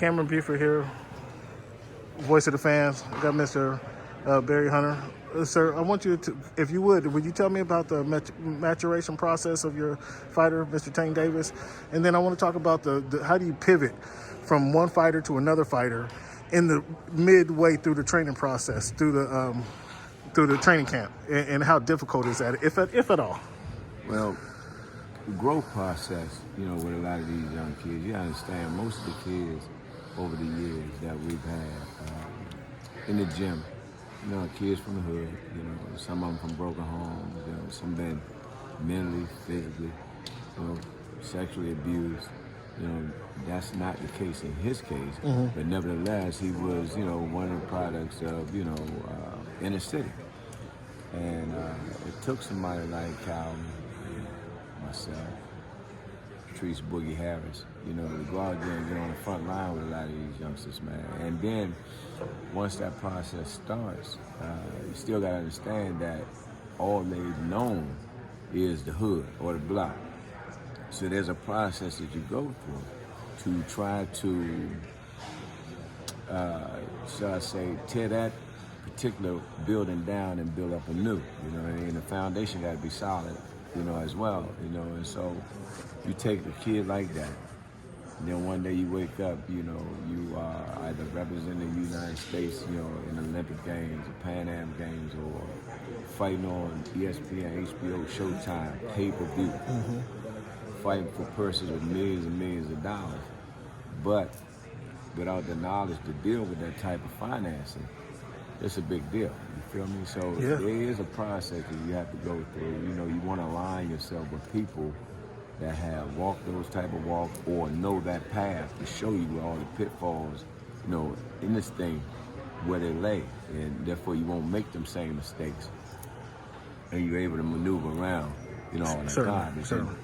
Cam Buford here, voice of the fans. I got Mr. Barry Hunter. Sir, I want you to, if you would you tell me about the maturation process of your fighter, Mr. Tank Davis? And then I want to talk about the how do you pivot from one fighter to another fighter in the midway through the training process, through the training camp, and how difficult is that, if at all? Well, the growth process, with a lot of these young kids, you understand most of the kids over the years that we've had in the gym, kids from the hood, some of them from broken homes, some been mentally, physically, sexually abused. That's not the case in his case, but nevertheless, he was, one of the products of, inner city. And it took somebody like Calvin, myself, Patrice Boogie Harris, to go out there and get on the front line with a lot of these youngsters, man. And then once that process starts, you still got to understand that all they've known is the hood or the block. So there's a process that you go through to try to, shall I say, tear that particular building down and build up anew. The foundation got to be solid, as well. And so you take a kid like that, and then one day you wake up, you are either representing the United States, in the Olympic Games, the Pan Am Games, or fighting on ESPN, HBO, Showtime, pay-per-view, fighting for purses of millions and millions of dollars. But without the knowledge to deal with that type of financing, it's a big deal. You feel me? So there is a process that you have to go through. You want to align yourself with people that have walked those type of walks or know that path to show you all the pitfalls, in this thing where they lay, and therefore you won't make them same mistakes, and you're able to maneuver around, all the time. Certainly.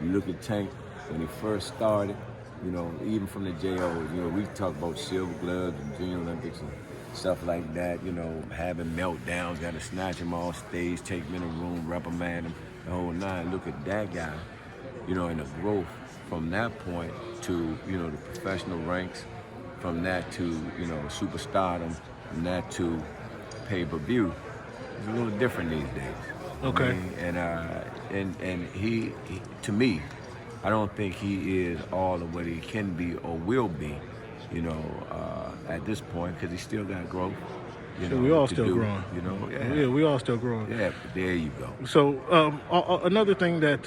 You look at Tank when he first started, even from the JOs, we talk about silver gloves and Junior Olympics and stuff like that, having meltdowns, got to snatch him off stage, take him in a room, reprimand him, the whole nine. Look at that guy, and the growth from that point to, the professional ranks, from that to, superstardom, from that to pay-per-view. It's a little different these days. Okay. And he, to me, I don't think he is all of what he can be or will be, at this point, because he still got growth. We all still growing. Yeah, we all still growing. Yeah, there you go. So another thing that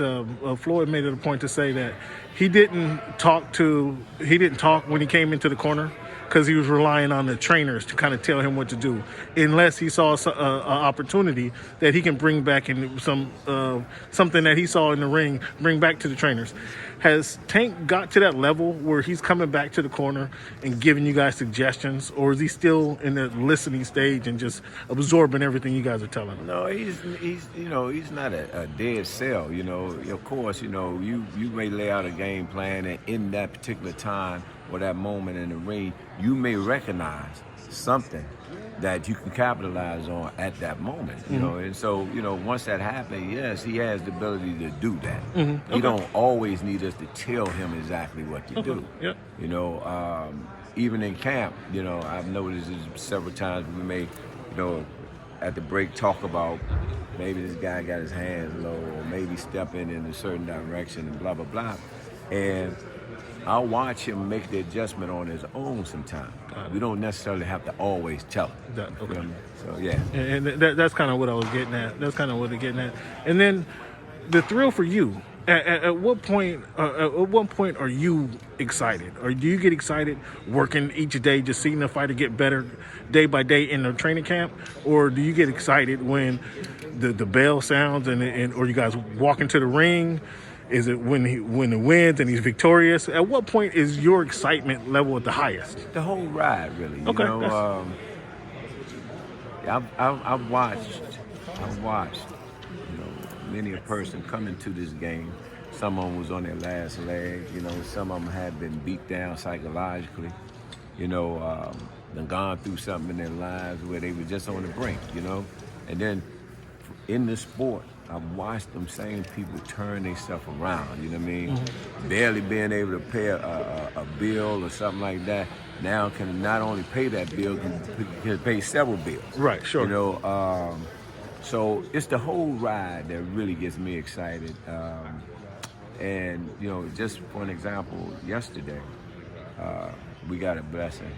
Floyd made it a point to say that he didn't talk when he came into the corner, because he was relying on the trainers to kind of tell him what to do, unless he saw an opportunity that he can bring back in something that he saw in the ring, bring back to the trainers. Has Tank got to that level where he's coming back to the corner and giving you guys suggestions, or is he still in the listening stage and just absorbing everything you guys are telling him? No, he's not a dead cell. Of course, you may lay out a game plan, and in that particular time or that moment in the ring, you may recognize something that you can capitalize on at that moment, and so, once that happens, yes, he has the ability to do that. He don't always need us to tell him exactly what to do. Yeah. Even in camp, I've noticed this several times we may, at the break talk about maybe this guy got his hands low, or maybe stepping in a certain direction and blah, blah, blah. And I'll watch him make the adjustment on his own sometimes. We don't necessarily have to always tell him. Okay. So, yeah. And that's kind of what I was getting at. That's kind of what I'm getting at. And then the thrill for you, at what point are you excited? Or do you get excited working each day, just seeing the fighter get better day by day in the training camp? Or do you get excited when the bell sounds or you guys walk into the ring? Is it when he wins and he's victorious? At what point is your excitement level at the highest? The whole ride, really. Okay. I've watched, many a person come into this game. Some of them was on their last leg. Some of them had been beat down psychologically. Done gone through something in their lives where they were just on the brink. And then in this sport, I've watched them same people turn themselves around. You know what I mean? Barely being able to pay a bill or something like that. Now can not only pay that bill, can pay several bills. Right, sure. You know, so it's the whole ride that really gets me excited. And you know, just for an example, yesterday we got a blessing.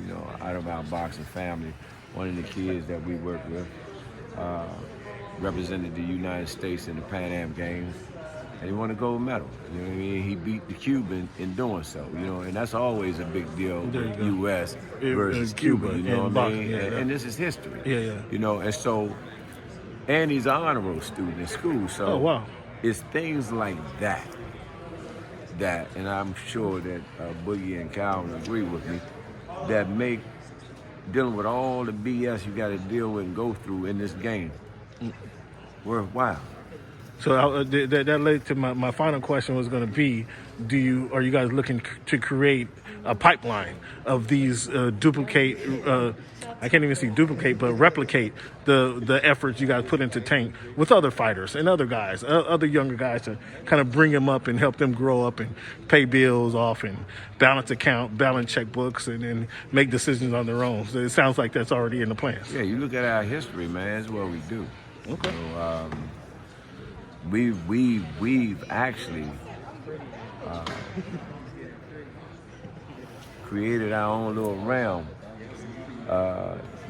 You know, out of our boxing family, one of the kids that we work with represented the United States in the Pan Am Games, and he won a gold medal. You know what I mean? He beat the Cuban in doing so. You know, and that's always a big deal with U.S. versus Cuba. You know what I mean? And this is history. Yeah. You know, and so, and he's an honor roll student in school. So, oh, wow. It's things like that, and I'm sure that Boogie and Calvin agree with me, that make dealing with all the BS you got to deal with and go through in this game worthwhile. So that led to my final question was going to be, are you guys looking to create a pipeline of these replicate the efforts you guys put into Tank with other fighters and other guys, other younger guys, to kind of bring them up and help them grow up and pay bills off and balance checkbooks and make decisions on their own? So it sounds like that's already in the plans. Yeah, you look at our history, man, that's what we do. Okay. So, we've actually created our own little realm.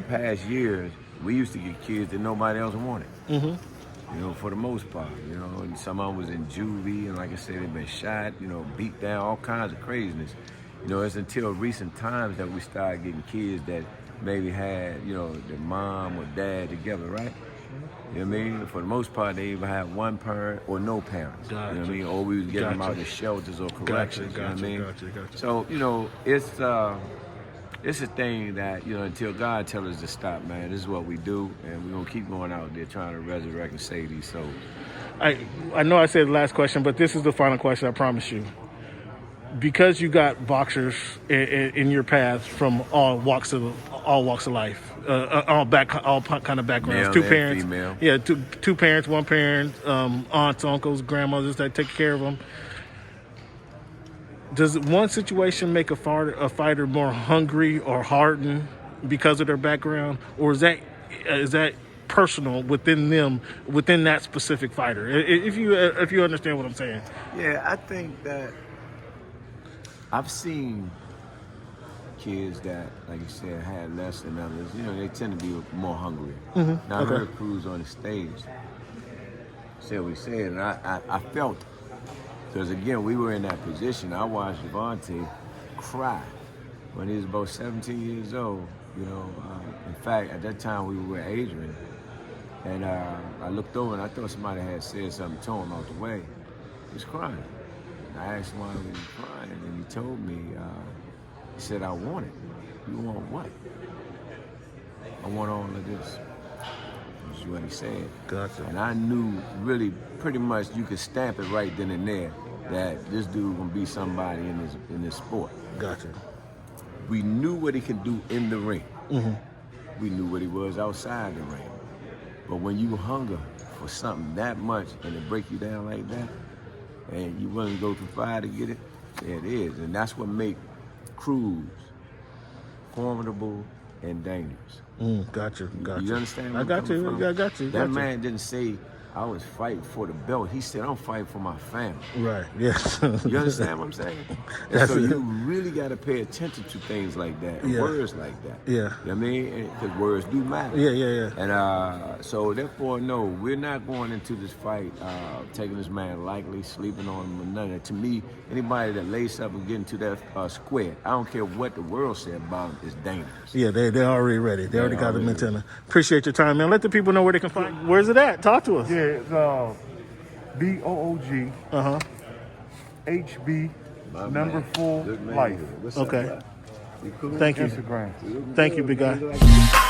Past years, we used to get kids that nobody else wanted. You know, for the most part. You know, and some of them was in juvie, and like I said, they've been shot. You know, beat down, all kinds of craziness. You know, it's until recent times that we started getting kids that maybe had, you know, their mom or dad together, right? You know what I mean? For the most part, they either had one parent or no parents. Gotcha. You know what I mean? Or we was getting them out of shelters or corrections. You know what I mean? So, you know, it's a thing that, you know, until God tells us to stop, man, this is what we do, and we're going to keep going out there trying to resurrect and save these souls. I know I said the last question, but this is the final question, I promise you. Because you got boxers in your path from all walks of life, all kind of backgrounds, Male two and parents, female. Yeah, two parents, one parent, aunts, uncles, grandmothers that take care of them. Does one situation make a fighter more hungry or hardened because of their background, or is that personal within them, within that specific fighter? If you understand what I'm saying. Yeah, I think that I've seen kids that, like you said, had less than others. You know, they tend to be more hungry. Now, I heard Cruz on the stage say what he said, and I felt it. Because, again, we were in that position. I watched Gervonta cry when he was about 17 years old. You know, in fact, at that time, we were with Adrian. And I looked over, and I thought somebody had said something to him out the way. He was crying. And I asked him why he was crying, and he told me, he said, I want it. You want what? I want all of this. That's what he said. Gotcha. And I knew really pretty much you could stamp it right then and there that this dude gonna be somebody in this sport. Gotcha. We knew what he could do in the ring. We knew what he was outside the ring. But when you hunger for something that much and it break you down like that, and you willing to go through fire to get it, there it is. And that's what make Cruz formidable and dangerous. Gotcha. You understand where I got you. from? I got you. That man didn't say, I was fighting for the belt. He said, I'm fighting for my family. Right, yes. You understand what I'm saying? And so you really got to pay attention to things like that, words like that. Yeah. You know what I mean? Because words do matter. Yeah. And so therefore, no, we're not going into this fight taking this man lightly, sleeping on him or none of that. To me, anybody that lays up and get into that square, I don't care what the world said about him, is dangerous. Yeah, they're already ready. They already got the antenna. Appreciate your time, man. Let the people know where they can find. Where's it at? Talk to us. Yeah, it's BOOG HB number 4 life. Okay. You cool? Thank you. Instagram. Thank you, big guy.